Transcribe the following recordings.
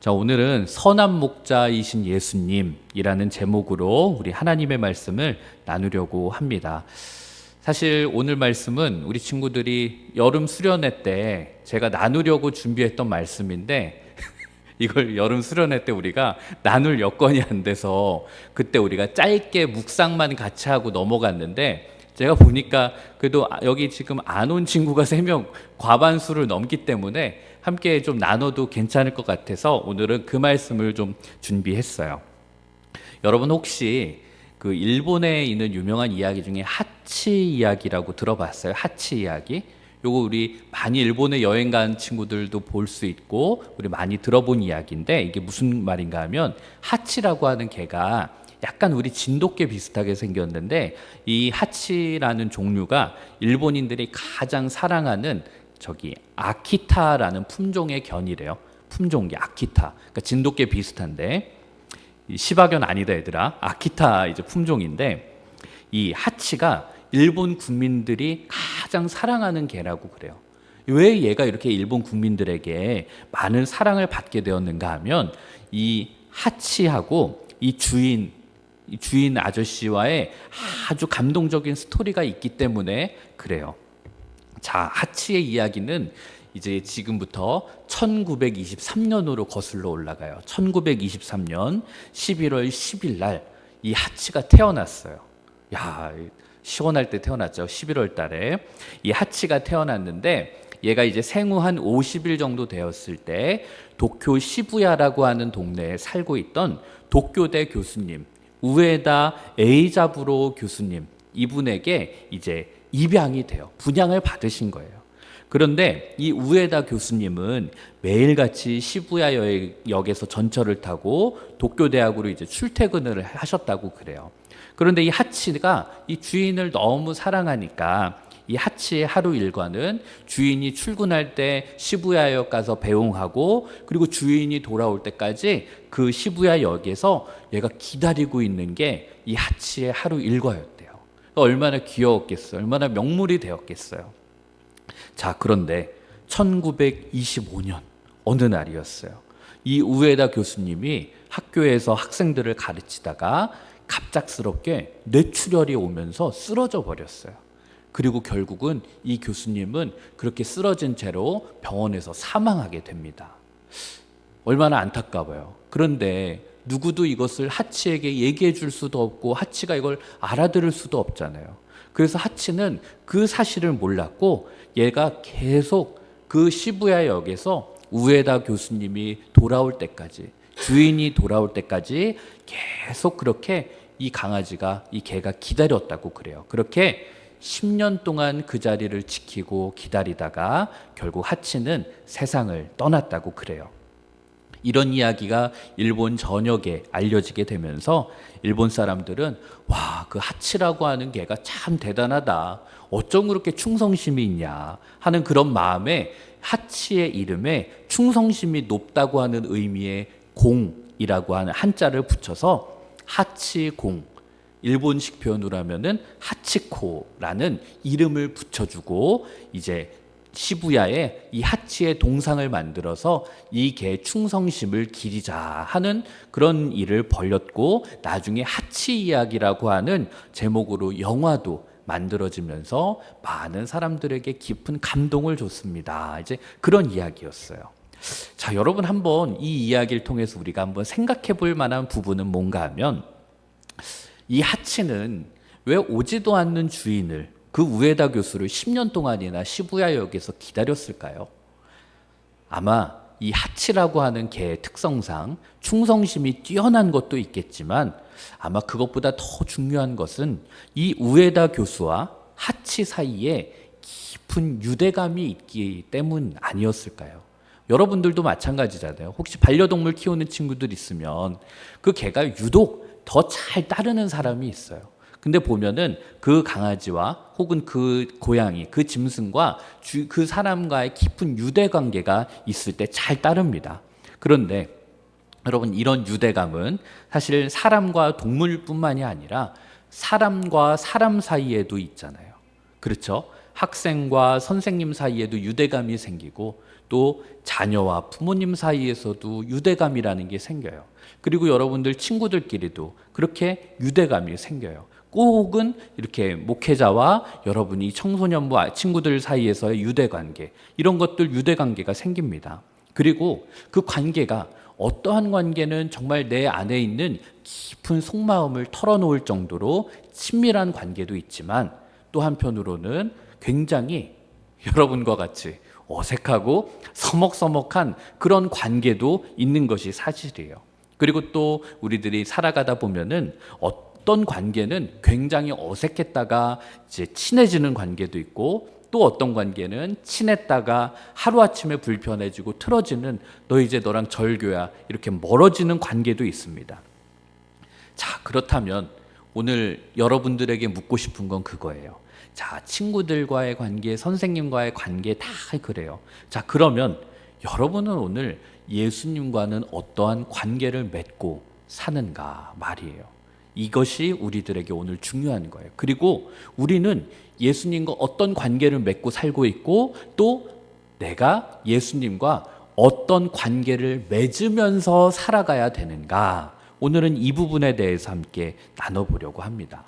자, 오늘은 선한 목자이신 예수님이라는 제목으로 우리 하나님의 말씀을 나누려고 합니다. 사실 오늘 말씀은 우리 친구들이 여름 수련회 때 제가 나누려고 준비했던 말씀인데 이걸 여름 수련회 때 우리가 나눌 여건이 안 돼서 그때 우리가 짧게 묵상만 같이 하고 넘어갔는데, 제가 보니까 그래도 여기 지금 안 온 친구가 3명 과반수를 넘기 때문에 함께 좀 나눠도 괜찮을 것 같아서 오늘은 그 말씀을 좀 준비했어요. 여러분 혹시 그 일본에 있는 유명한 이야기 중에 하치 이야기라고 들어봤어요? 하치 이야기? 요거 우리 많이 일본에 여행 간 친구들도 볼 수 있고 우리 많이 들어본 이야기인데, 이게 무슨 말인가 하면 하치라고 하는 개가 약간 우리 진돗개 비슷하게 생겼는데, 이 하치라는 종류가 일본인들이 가장 사랑하는 아키타라는 품종의 견이래요. 품종이 아키타. 그러니까 진돗개 비슷한데, 시바견 아니다 얘들아. 아키타 이제 품종인데, 이 하치가 일본 국민들이 가장 사랑하는 개라고 그래요. 왜 얘가 이렇게 일본 국민들에게 많은 사랑을 받게 되었는가 하면, 이 하치하고 이 주인 아저씨와의 아주 감동적인 스토리가 있기 때문에 그래요. 자, 하치의 이야기는 이제 지금부터 1923년으로 거슬러 올라가요. 1923년 11월 10일 날 이 하치가 태어났어요. 야, 시원할 때 태어났죠. 11월 달에 이 하치가 태어났는데, 얘가 이제 생후 한 50일 정도 되었을 때 도쿄 시부야라고 하는 동네에 살고 있던 도쿄대 교수님 우에다 에이자부로 교수님, 이분에게 이제 입양이 돼요. 분양을 받으신 거예요. 그런데 이 우에다 교수님은 매일같이 시부야 역에서 전철을 타고 도쿄대학으로 이제 출퇴근을 하셨다고 그래요. 그런데 이 하치가 이 주인을 너무 사랑하니까 이 하치의 하루 일과는 주인이 출근할 때 시부야역 가서 배웅하고, 그리고 주인이 돌아올 때까지 그 시부야역에서 얘가 기다리고 있는 게 이 하치의 하루 일과였대요. 얼마나 귀여웠겠어요. 얼마나 명물이 되었겠어요. 자, 그런데 1925년 어느 날이었어요. 이 우에다 교수님이 학교에서 학생들을 가르치다가 갑작스럽게 뇌출혈이 오면서 쓰러져 버렸어요. 그리고 결국은 이 교수님은 그렇게 쓰러진 채로 병원에서 사망하게 됩니다. 얼마나 안타까워요. 그런데 누구도 이것을 하치에게 얘기해 줄 수도 없고 하치가 이걸 알아들을 수도 없잖아요. 그래서 하치는 그 사실을 몰랐고, 얘가 계속 그 시부야역에서 우에다 교수님이 돌아올 때까지, 주인이 돌아올 때까지 계속 그렇게 이 개가 기다렸다고 그래요. 그렇게 10년 동안 그 자리를 지키고 기다리다가 결국 하치는 세상을 떠났다고 그래요. 이런 이야기가 일본 전역에 알려지게 되면서 일본 사람들은 와, 그 하치라고 하는 개가 참 대단하다. 어쩜 그렇게 충성심이 있냐 하는 그런 마음에 하치의 이름에 충성심이 높다고 하는 의미의 공이라고 하는 한자를 붙여서 하치공, 일본식 표현으로 하면은 하치코라는 이름을 붙여주고, 이제 시부야에 이 하치의 동상을 만들어서 이 개의 충성심을 기리자 하는 그런 일을 벌였고, 나중에 하치 이야기라고 하는 제목으로 영화도 만들어지면서 많은 사람들에게 깊은 감동을 줬습니다. 이제 그런 이야기였어요. 자, 여러분 한번 이 이야기를 통해서 우리가 한번 생각해 볼 만한 부분은 뭔가 하면, 이 하치는 왜 오지도 않는 주인을, 그 우에다 교수를 10년 동안이나 시부야역에서 기다렸을까요? 아마 이 하치라고 하는 개의 특성상 충성심이 뛰어난 것도 있겠지만, 아마 그것보다 더 중요한 것은 이 우에다 교수와 하치 사이에 깊은 유대감이 있기 때문 아니었을까요? 여러분들도 마찬가지잖아요. 혹시 반려동물 키우는 친구들 있으면 그 개가 유독 더 잘 따르는 사람이 있어요. 근데 보면은 그 강아지와 혹은 그 고양이, 그 짐승과 그 사람과의 깊은 유대 관계가 있을 때 잘 따릅니다. 그런데 여러분, 이런 유대감은 사실 사람과 동물뿐만이 아니라 사람과 사람 사이에도 있잖아요. 그렇죠? 학생과 선생님 사이에도 유대감이 생기고, 또 자녀와 부모님 사이에서도 유대감이라는 게 생겨요. 그리고 여러분들 친구들끼리도 그렇게 유대감이 생겨요. 혹은 이렇게 목회자와 여러분이 청소년부 친구들 사이에서의 유대관계, 이런 것들 유대관계가 생깁니다. 그리고 그 관계가 어떠한 관계는 정말 내 안에 있는 깊은 속마음을 털어놓을 정도로 친밀한 관계도 있지만, 또 한편으로는 굉장히 여러분과 같이 어색하고 서먹서먹한 그런 관계도 있는 것이 사실이에요. 그리고 또 우리들이 살아가다 보면은 어떤 관계는 굉장히 어색했다가 이제 친해지는 관계도 있고, 또 어떤 관계는 친했다가 하루아침에 불편해지고 틀어지는, 너 이제 너랑 절교야, 이렇게 멀어지는 관계도 있습니다. 자, 그렇다면 오늘 여러분들에게 묻고 싶은 건 그거예요. 자, 친구들과의 관계, 선생님과의 관계 다 그래요. 자, 그러면 여러분은 오늘 예수님과는 어떠한 관계를 맺고 사는가 말이에요. 이것이 우리들에게 오늘 중요한 거예요. 그리고 우리는 예수님과 어떤 관계를 맺고 살고 있고, 또 내가 예수님과 어떤 관계를 맺으면서 살아가야 되는가, 오늘은 이 부분에 대해서 함께 나눠보려고 합니다.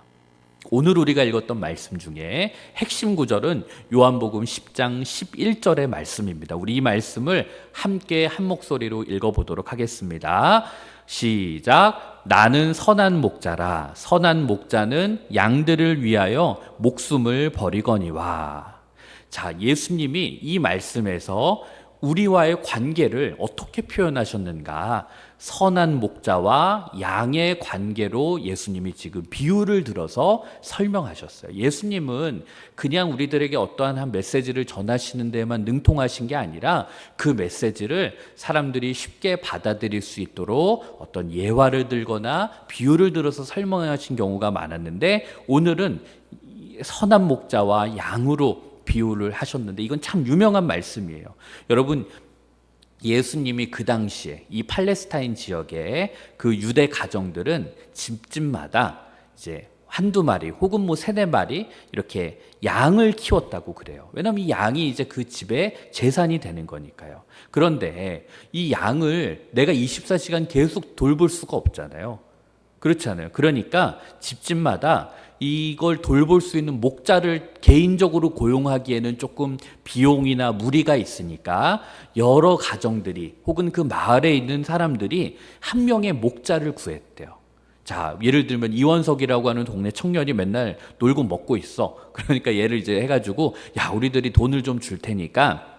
오늘 우리가 읽었던 말씀 중에 핵심 구절은 요한복음 10장 11절의 말씀입니다. 우리 이 말씀을 함께 한 목소리로 읽어보도록 하겠습니다. 시작. 나는 선한 목자라. 선한 목자는 양들을 위하여 목숨을 버리거니와. 자, 예수님이 이 말씀에서 우리와의 관계를 어떻게 표현하셨는가? 선한 목자와 양의 관계로 예수님이 지금 비유를 들어서 설명하셨어요. 예수님은 그냥 우리들에게 어떠한 한 메시지를 전하시는 데만 능통하신 게 아니라, 그 메시지를 사람들이 쉽게 받아들일 수 있도록 어떤 예화를 들거나 비유를 들어서 설명하신 경우가 많았는데, 오늘은 선한 목자와 양으로 비유를 하셨는데, 이건 참 유명한 말씀이에요. 여러분, 예수님이 그 당시에 이 팔레스타인 지역의 그 유대 가정들은 집집마다 이제 한두 마리 혹은 뭐 세네 마리 이렇게 양을 키웠다고 그래요. 왜냐하면 이 양이 이제 그 집의 재산이 되는 거니까요. 그런데 이 양을 내가 24시간 계속 돌볼 수가 없잖아요. 그렇잖아요. 그러니까 집집마다 이걸 돌볼 수 있는 목자를 개인적으로 고용하기에는 조금 비용이나 무리가 있으니까 여러 가정들이 혹은 그 마을에 있는 사람들이 한 명의 목자를 구했대요. 자, 예를 들면 이원석이라고 하는 동네 청년이 맨날 놀고 먹고 있어. 그러니까 얘를 이제 해가지고, 야, 우리들이 돈을 좀 줄 테니까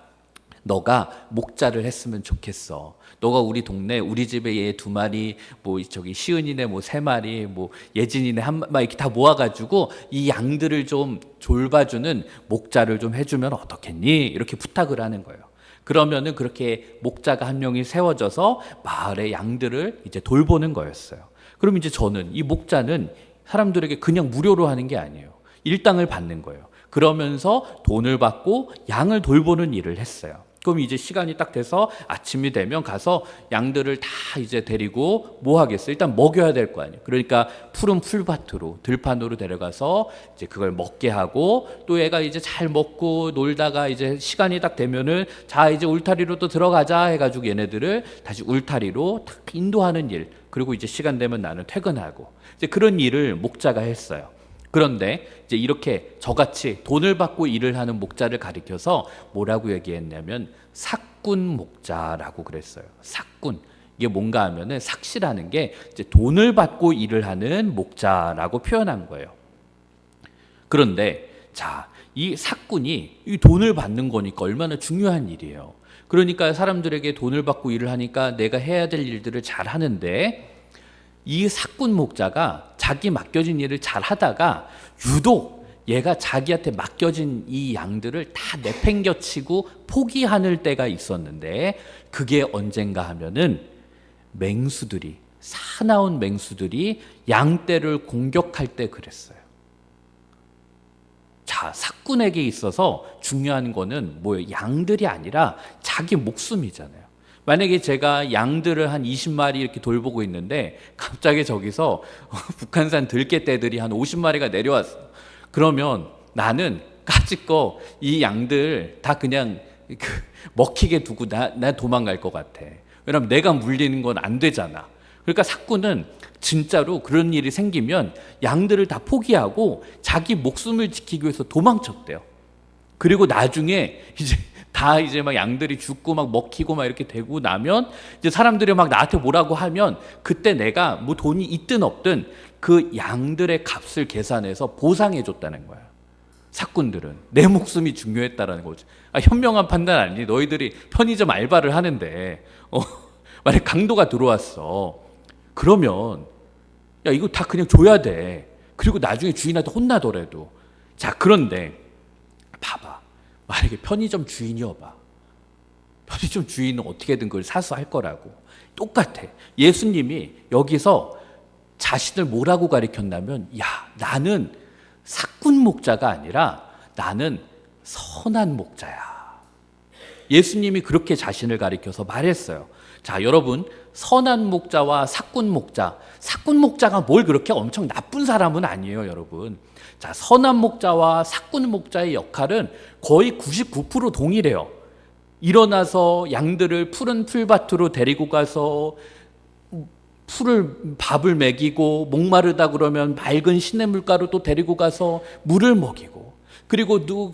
너가 목자를 했으면 좋겠어. 너가 우리 동네, 우리 집에 얘 2마리, 뭐 저기 시은이네 뭐 3마리, 뭐 예진이네 1마리, 이렇게 다 모아가지고 이 양들을 좀 졸봐주는 목자를 좀 해주면 어떻겠니? 이렇게 부탁을 하는 거예요. 그러면은 그렇게 목자가 한 명이 세워져서 마을의 양들을 이제 돌보는 거였어요. 그럼 이제 저는 이 목자는 사람들에게 그냥 무료로 하는 게 아니에요. 일당을 받는 거예요. 그러면서 돈을 받고 양을 돌보는 일을 했어요. 그럼 이제 시간이 딱 돼서 아침이 되면 가서 양들을 다 이제 데리고 뭐 하겠어요? 일단 먹여야 될 거 아니에요. 그러니까 푸른 풀밭으로, 들판으로 데려가서 이제 그걸 먹게 하고, 또 얘가 이제 잘 먹고 놀다가 이제 시간이 딱 되면은 자, 이제 울타리로 또 들어가자 해가지고 얘네들을 다시 울타리로 탁 인도하는 일. 그리고 이제 시간 되면 나는 퇴근하고, 이제 그런 일을 목자가 했어요. 그런데 이제 이렇게 저같이 돈을 받고 일을 하는 목자를 가리켜서 뭐라고 얘기했냐면 삭군 목자라고 그랬어요. 삭군. 이게 뭔가 하면은 삭시라는 게 이제 돈을 받고 일을 하는 목자라고 표현한 거예요. 그런데 자, 이 삭군이 이 돈을 받는 거니까 얼마나 중요한 일이에요. 그러니까 사람들에게 돈을 받고 일을 하니까 내가 해야 될 일들을 잘 하는데, 이 삭군 목자가 자기 맡겨진 일을 잘 하다가 유독 얘가 자기한테 맡겨진 이 양들을 다 내팽겨치고 포기하는 때가 있었는데, 그게 언젠가 하면은 맹수들이, 사나운 맹수들이 양떼를 공격할 때 그랬어요. 자, 삭군에게 있어서 중요한 거는 뭐예요? 양들이 아니라 자기 목숨이잖아요. 만약에 제가 양들을 한 20마리 이렇게 돌보고 있는데 갑자기 저기서 북한산 들깨떼들이 한 50마리가 내려왔어. 그러면 나는 까짓거 이 양들 다 그냥 먹히게 두고 나 도망갈 것 같아. 왜냐면 내가 물리는 건 안 되잖아. 그러니까 삭군은 진짜로 그런 일이 생기면 양들을 다 포기하고 자기 목숨을 지키기 위해서 도망쳤대요. 그리고 나중에 이제 막 양들이 죽고 막 먹히고 막 이렇게 되고 나면 이제 사람들이 막 나한테 뭐라고 하면 그때 내가 뭐 돈이 있든 없든 그 양들의 값을 계산해서 보상해 줬다는 거야. 삭군들은 내 목숨이 중요했다라는 거지. 현명한 판단 아니니? 너희들이 편의점 알바를 하는데 만약 강도가 들어왔어. 그러면 야 이거 다 그냥 줘야 돼. 그리고 나중에 주인한테 혼나더라도. 자 그런데 봐봐. 만약에 편의점 주인이어봐. 편의점 주인은 어떻게든 그걸 사수할 거라고. 똑같아. 예수님이 여기서 자신을 뭐라고 가리켰냐면 야 나는 삭군 목자가 아니라 나는 선한 목자야. 예수님이 그렇게 자신을 가리켜서 말했어요. 자 여러분 선한 목자와 삭군 목자. 삭군 목자가 뭘 그렇게 엄청 나쁜 사람은 아니에요 여러분. 자 선한 목자와 삭군 목자의 역할은 거의 99% 동일해요. 일어나서 양들을 푸른 풀밭으로 데리고 가서 밥을 먹이고 목마르다 그러면 맑은 시냇물가로 또 데리고 가서 물을 먹이고 그리고 또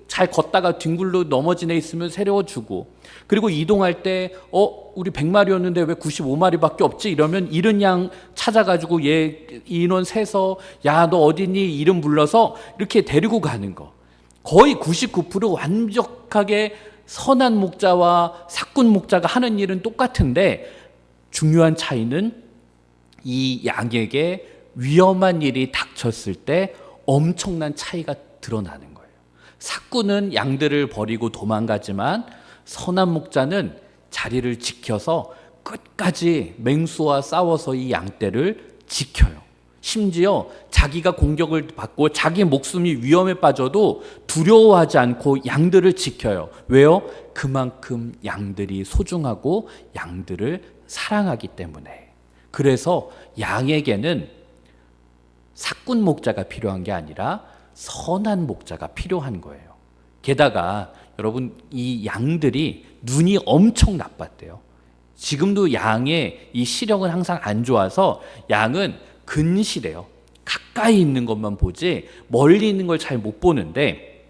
잘 걷다가 뒹굴러 넘어진 애 있으면 세려주고 그리고 이동할 때 우리 100마리였는데 왜 95마리밖에 없지? 이러면 잃은 양 찾아가지고 얘 인원 세서 야 너 어디니? 이름 불러서 이렇게 데리고 가는 거. 거의 99% 완벽하게 선한 목자와 삭군 목자가 하는 일은 똑같은데 중요한 차이는 이 양에게 위험한 일이 닥쳤을 때 엄청난 차이가 드러나는 거예요. 삭군은 양들을 버리고 도망가지만 선한 목자는 자리를 지켜서 끝까지 맹수와 싸워서 이 양떼를 지켜요. 심지어 자기가 공격을 받고 자기 목숨이 위험에 빠져도 두려워하지 않고 양들을 지켜요. 왜요? 그만큼 양들이 소중하고 양들을 사랑하기 때문에. 그래서 양에게는 삭군 목자가 필요한 게 아니라 선한 목자가 필요한 거예요. 게다가 여러분 이 양들이 눈이 엄청 나빴대요. 지금도 양의 이 시력은 항상 안 좋아서 양은 근시래요. 가까이 있는 것만 보지 멀리 있는 걸 잘 못 보는데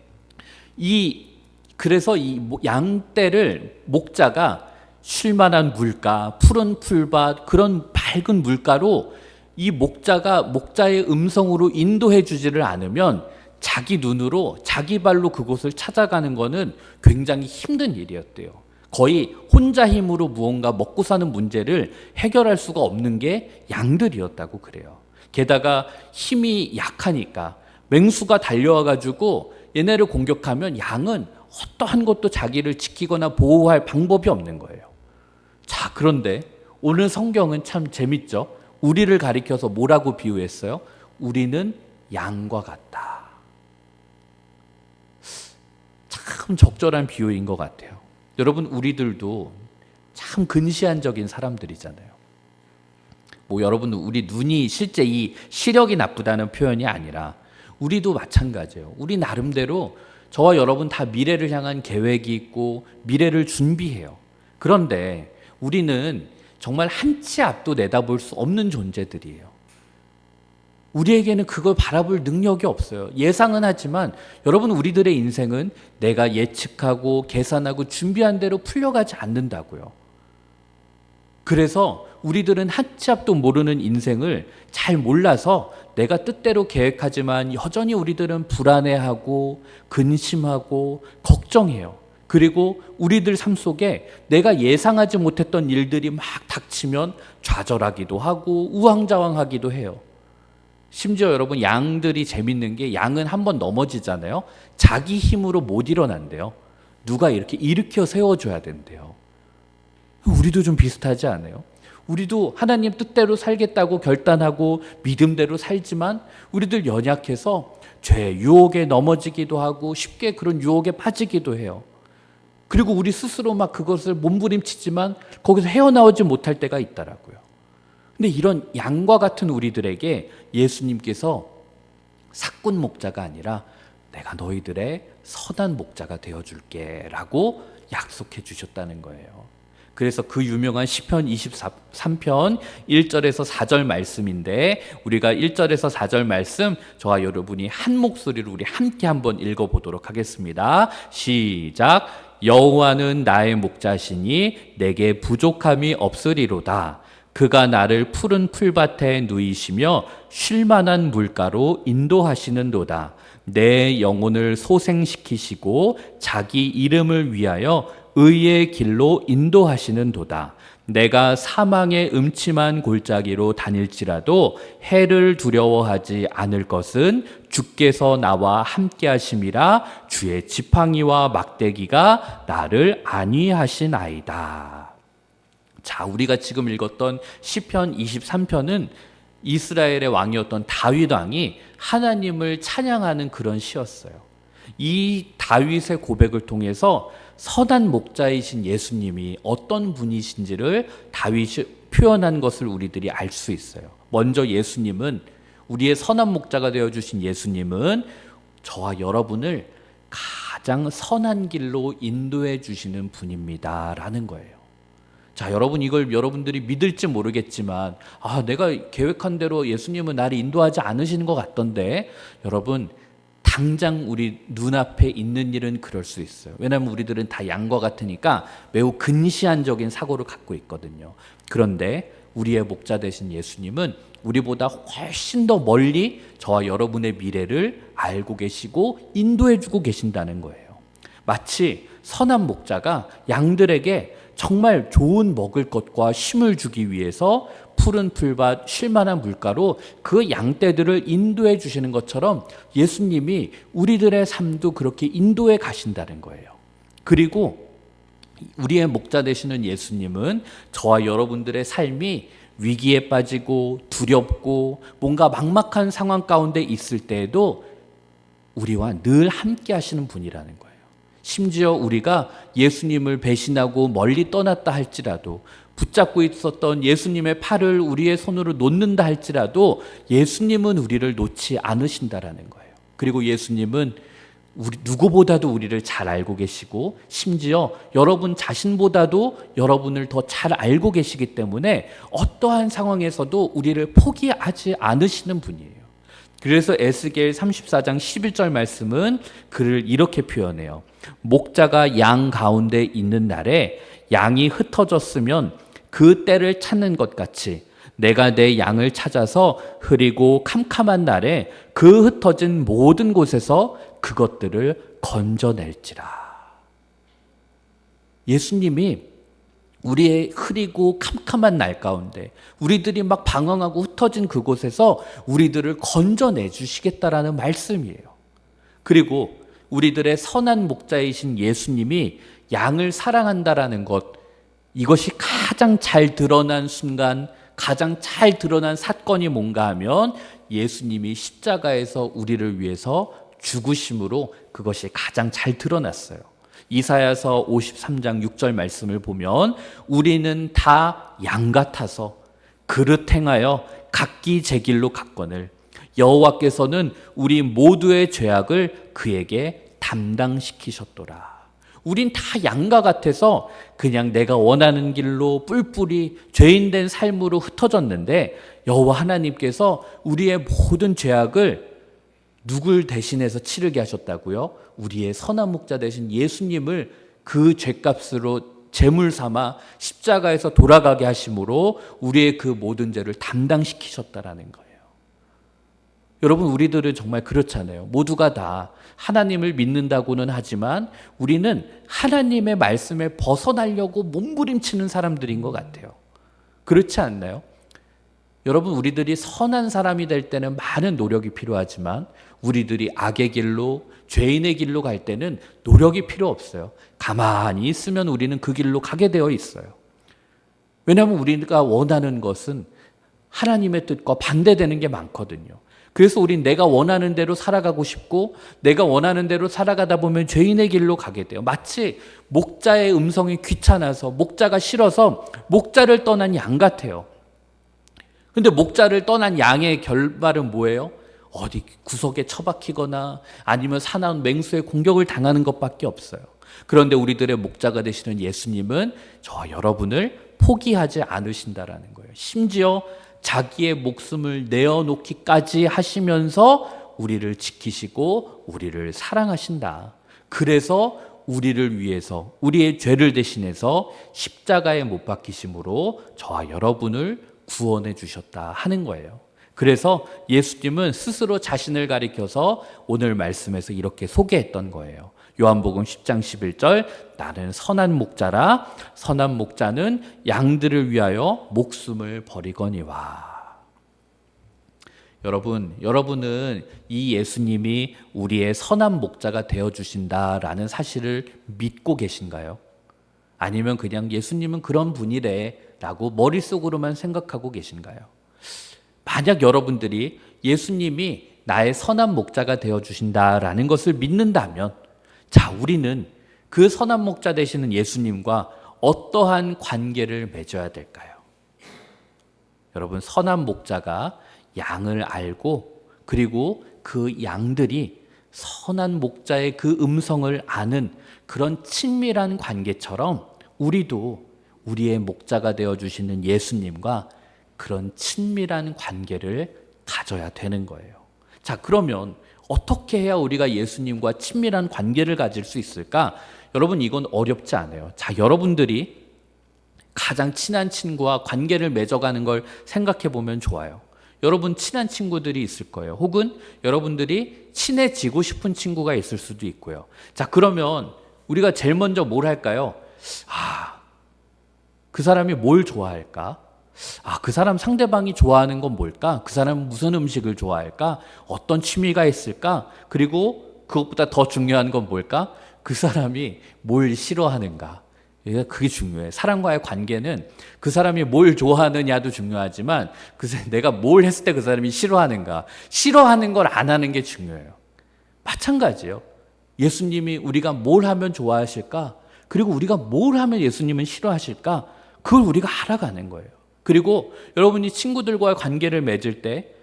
그래서 이 양떼를 목자가 쉴만한 물가, 푸른 풀밭 그런 밝은 물가로 이 목자의 음성으로 인도해 주지를 않으면 자기 눈으로 자기 발로 그곳을 찾아가는 거는 굉장히 힘든 일이었대요. 거의 혼자 힘으로 무언가 먹고 사는 문제를 해결할 수가 없는 게 양들이었다고 그래요. 게다가 힘이 약하니까 맹수가 달려와 가지고 얘네를 공격하면 양은 어떠한 것도 자기를 지키거나 보호할 방법이 없는 거예요. 자, 그런데 오늘 성경은 참 재밌죠? 우리를 가리켜서 뭐라고 비유했어요? 우리는 양과 같다. 참 적절한 비유인 것 같아요. 여러분, 우리들도 참 근시안적인 사람들이잖아요. 여러분, 우리 눈이 실제 이 시력이 나쁘다는 표현이 아니라 우리도 마찬가지예요. 우리 나름대로 저와 여러분 다 미래를 향한 계획이 있고 미래를 준비해요. 그런데 우리는 정말 한 치 앞도 내다볼 수 없는 존재들이에요. 우리에게는 그걸 바라볼 능력이 없어요. 예상은 하지만 여러분 우리들의 인생은 내가 예측하고 계산하고 준비한 대로 풀려가지 않는다고요. 그래서 우리들은 한 치 앞도 모르는 인생을 잘 몰라서 내가 뜻대로 계획하지만 여전히 우리들은 불안해하고 근심하고 걱정해요. 그리고 우리들 삶 속에 내가 예상하지 못했던 일들이 막 닥치면 좌절하기도 하고 우왕좌왕하기도 해요. 심지어 여러분 양들이 재밌는 게 양은 한번 넘어지잖아요. 자기 힘으로 못 일어난대요. 누가 이렇게 일으켜 세워줘야 된대요. 우리도 좀 비슷하지 않아요? 우리도 하나님 뜻대로 살겠다고 결단하고 믿음대로 살지만 우리들 연약해서 죄, 유혹에 넘어지기도 하고 쉽게 그런 유혹에 빠지기도 해요. 그리고 우리 스스로 막 그것을 몸부림치지만 거기서 헤어나오지 못할 때가 있더라고요. 근데 이런 양과 같은 우리들에게 예수님께서 삭군 목자가 아니라 내가 너희들의 선한 목자가 되어줄게 라고 약속해 주셨다는 거예요. 그래서 그 유명한 시편 23편 1절에서 4절 말씀인데, 우리가 1절에서 4절 말씀 저와 여러분이 한 목소리로 우리 함께 한번 읽어보도록 하겠습니다. 시작. 여호와는 나의 목자시니 내게 부족함이 없으리로다. 그가 나를 푸른 풀밭에 누이시며 쉴만한 물가로 인도하시는도다. 내 영혼을 소생시키시고 자기 이름을 위하여 의의 길로 인도하시는도다. 내가 사망의 음침한 골짜기로 다닐지라도 해를 두려워하지 않을 것은 주께서 나와 함께 하심이라. 주의 지팡이와 막대기가 나를 안위하시나이다. 자, 우리가 지금 읽었던 시편 23편은 이스라엘의 왕이었던 다윗 왕이 하나님을 찬양하는 그런 시였어요. 이 다윗의 고백을 통해서 선한 목자이신 예수님이 어떤 분이신지를 다윗이 표현한 것을 우리들이 알 수 있어요. 먼저 예수님은, 우리의 선한 목자가 되어주신 예수님은 저와 여러분을 가장 선한 길로 인도해 주시는 분입니다 라는 거예요. 자, 여러분, 이걸 여러분들이 믿을지 모르겠지만, 내가 계획한 대로 예수님은 나를 인도하지 않으시는 것 같던데, 여러분, 당장 우리 눈앞에 있는 일은 그럴 수 있어요. 왜냐하면 우리들은 다 양과 같으니까 매우 근시안적인 사고를 갖고 있거든요. 그런데 우리의 목자 되신 예수님은 우리보다 훨씬 더 멀리 저와 여러분의 미래를 알고 계시고 인도해 주고 계신다는 거예요. 마치 선한 목자가 양들에게 정말 좋은 먹을 것과 쉼을 주기 위해서 푸른 풀밭, 쉴만한 물가로 그 양떼들을 인도해 주시는 것처럼 예수님이 우리들의 삶도 그렇게 인도해 가신다는 거예요. 그리고 우리의 목자 되시는 예수님은 저와 여러분들의 삶이 위기에 빠지고 두렵고 뭔가 막막한 상황 가운데 있을 때에도 우리와 늘 함께 하시는 분이라는 거예요. 심지어 우리가 예수님을 배신하고 멀리 떠났다 할지라도, 붙잡고 있었던 예수님의 팔을 우리의 손으로 놓는다 할지라도 예수님은 우리를 놓지 않으신다라는 거예요. 그리고 예수님은 누구보다도 우리를 잘 알고 계시고, 심지어 여러분 자신보다도 여러분을 더 잘 알고 계시기 때문에 어떠한 상황에서도 우리를 포기하지 않으시는 분이에요. 그래서 에스겔 34장 11절 말씀은 그를 이렇게 표현해요. 목자가 양 가운데 있는 날에 양이 흩어졌으면 그 때를 찾는 것 같이 내가 내 양을 찾아서 흐리고 캄캄한 날에 그 흩어진 모든 곳에서 그것들을 건져낼지라. 예수님이 우리의 흐리고 캄캄한 날 가운데 우리들이 막 방황하고 흩어진 그곳에서 우리들을 건져내 주시겠다라는 말씀이에요. 그리고 우리들의 선한 목자이신 예수님이 양을 사랑한다라는 것, 이것이 가장 잘 드러난 순간, 가장 잘 드러난 사건이 뭔가 하면 예수님이 십자가에서 우리를 위해서 죽으심으로 그것이 가장 잘 드러났어요. 이사야서 53장 6절 말씀을 보면 우리는 다 양 같아서 그릇 행하여 각기 제 길로 갔거늘 여호와께서는 우리 모두의 죄악을 그에게 담당시키셨도라. 우린 다 양과 같아서 그냥 내가 원하는 길로 뿔뿔이 죄인된 삶으로 흩어졌는데, 여호와 하나님께서 우리의 모든 죄악을 누굴 대신해서 치르게 하셨다고요? 우리의 선한 목자 되신 예수님을 그 죄값으로 제물 삼아 십자가에서 돌아가게 하심으로 우리의 그 모든 죄를 담당시키셨다라는 거예요. 여러분, 우리들은 정말 그렇잖아요. 모두가 다 하나님을 믿는다고는 하지만 우리는 하나님의 말씀에 벗어나려고 몸부림치는 사람들인 것 같아요. 그렇지 않나요? 여러분, 우리들이 선한 사람이 될 때는 많은 노력이 필요하지만 우리들이 악의 길로, 죄인의 길로 갈 때는 노력이 필요 없어요. 가만히 있으면 우리는 그 길로 가게 되어 있어요. 왜냐하면 우리가 원하는 것은 하나님의 뜻과 반대되는 게 많거든요. 그래서 우린 내가 원하는 대로 살아가고 싶고, 내가 원하는 대로 살아가다 보면 죄인의 길로 가게 돼요. 마치 목자의 음성이 귀찮아서, 목자가 싫어서 목자를 떠난 양 같아요. 근데 목자를 떠난 양의 결말은 뭐예요? 어디 구석에 처박히거나 아니면 사나운 맹수의 공격을 당하는 것밖에 없어요. 그런데 우리들의 목자가 되시는 예수님은 저와 여러분을 포기하지 않으신다라는 거예요. 심지어 자기의 목숨을 내어놓기까지 하시면서 우리를 지키시고 우리를 사랑하신다. 그래서 우리를 위해서 우리의 죄를 대신해서 십자가에 못 박히심으로 저와 여러분을 구원해 주셨다 하는 거예요. 그래서 예수님은 스스로 자신을 가리켜서 오늘 말씀에서 이렇게 소개했던 거예요. 요한복음 10장 11절 나는 선한 목자라 선한 목자는 양들을 위하여 목숨을 버리거니와. 여러분은 이 예수님이 우리의 선한 목자가 되어주신다라는 사실을 믿고 계신가요? 아니면 그냥 예수님은 그런 분이래 라고 머릿속으로만 생각하고 계신가요? 만약 여러분들이 예수님이 나의 선한 목자가 되어주신다라는 것을 믿는다면 자, 우리는 그 선한 목자 되시는 예수님과 어떠한 관계를 맺어야 될까요? 여러분, 선한 목자가 양을 알고 그리고 그 양들이 선한 목자의 그 음성을 아는 그런 친밀한 관계처럼 우리도 우리의 목자가 되어주시는 예수님과 그런 친밀한 관계를 가져야 되는 거예요. 자, 그러면 어떻게 해야 우리가 예수님과 친밀한 관계를 가질 수 있을까? 여러분, 이건 어렵지 않아요. 자, 여러분들이 가장 친한 친구와 관계를 맺어가는 걸 생각해 보면 좋아요. 여러분 친한 친구들이 있을 거예요. 혹은 여러분들이 친해지고 싶은 친구가 있을 수도 있고요. 자, 그러면 우리가 제일 먼저 뭘 할까요? 그 사람이 뭘 좋아할까? 그 사람 상대방이 좋아하는 건 뭘까? 그 사람은 무슨 음식을 좋아할까? 어떤 취미가 있을까? 그리고 그것보다 더 중요한 건 뭘까? 그 사람이 뭘 싫어하는가? 그게 중요해. 사람과의 관계는 그 사람이 뭘 좋아하느냐도 중요하지만 내가 뭘 했을 때 그 사람이 싫어하는가, 싫어하는 걸 안 하는 게 중요해요. 마찬가지예요. 예수님이 우리가 뭘 하면 좋아하실까? 그리고 우리가 뭘 하면 예수님은 싫어하실까? 그걸 우리가 알아가는 거예요. 그리고 여러분이 친구들과의 관계를 맺을 때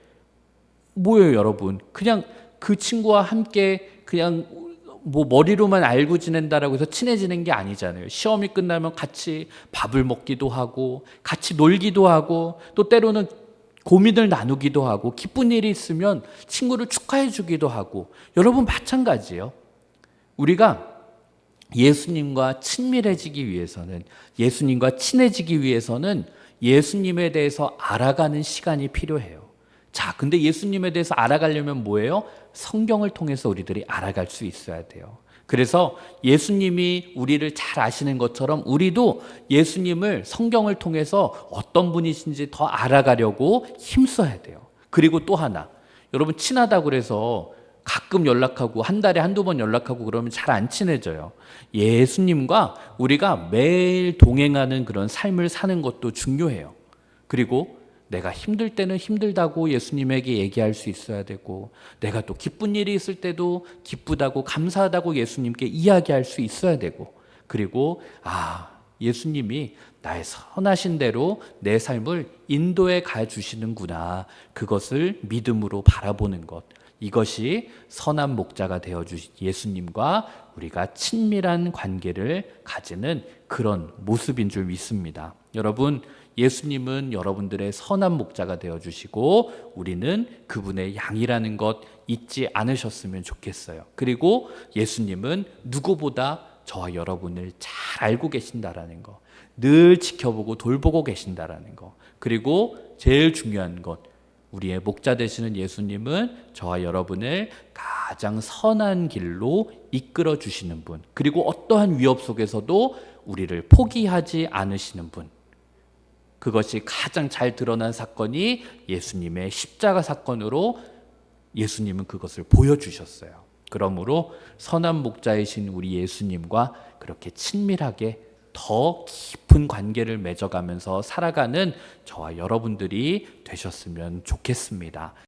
뭐예요, 여러분? 그냥 그 친구와 함께 그냥 머리로만 알고 지낸다라고 해서 친해지는 게 아니잖아요. 시험이 끝나면 같이 밥을 먹기도 하고 같이 놀기도 하고 또 때로는 고민을 나누기도 하고 기쁜 일이 있으면 친구를 축하해 주기도 하고 여러분 마찬가지예요. 우리가 예수님과 친밀해지기 위해서는 예수님과 친해지기 위해서는 예수님에 대해서 알아가는 시간이 필요해요. 자, 근데 예수님에 대해서 알아가려면 뭐예요? 성경을 통해서 우리들이 알아갈 수 있어야 돼요. 그래서 예수님이 우리를 잘 아시는 것처럼 우리도 예수님을 성경을 통해서 어떤 분이신지 더 알아가려고 힘써야 돼요. 그리고 또 하나, 여러분 친하다고 그래서 가끔 연락하고 한 달에 한두 번 연락하고 그러면 잘 안 친해져요. 예수님과 우리가 매일 동행하는 그런 삶을 사는 것도 중요해요. 그리고 내가 힘들 때는 힘들다고 예수님에게 얘기할 수 있어야 되고 내가 또 기쁜 일이 있을 때도 기쁘다고 감사하다고 예수님께 이야기할 수 있어야 되고 그리고 예수님이 나의 선하신 대로 내 삶을 인도해 가주시는구나. 그것을 믿음으로 바라보는 것. 이것이 선한 목자가 되어주신 예수님과 우리가 친밀한 관계를 가지는 그런 모습인 줄 믿습니다. 여러분, 예수님은 여러분들의 선한 목자가 되어주시고 우리는 그분의 양이라는 것 잊지 않으셨으면 좋겠어요. 그리고 예수님은 누구보다 저와 여러분을 잘 알고 계신다라는 거, 늘 지켜보고 돌보고 계신다라는 거, 그리고 제일 중요한 것, 우리의 목자 되시는 예수님은 저와 여러분을 가장 선한 길로 이끌어 주시는 분, 그리고 어떠한 위협 속에서도 우리를 포기하지 않으시는 분. 그것이 가장 잘 드러난 사건이 예수님의 십자가 사건으로 예수님은 그것을 보여주셨어요. 그러므로 선한 목자이신 우리 예수님과 그렇게 친밀하게 더 깊은 관계를 맺어가면서 살아가는 저와 여러분들이 되셨으면 좋겠습니다.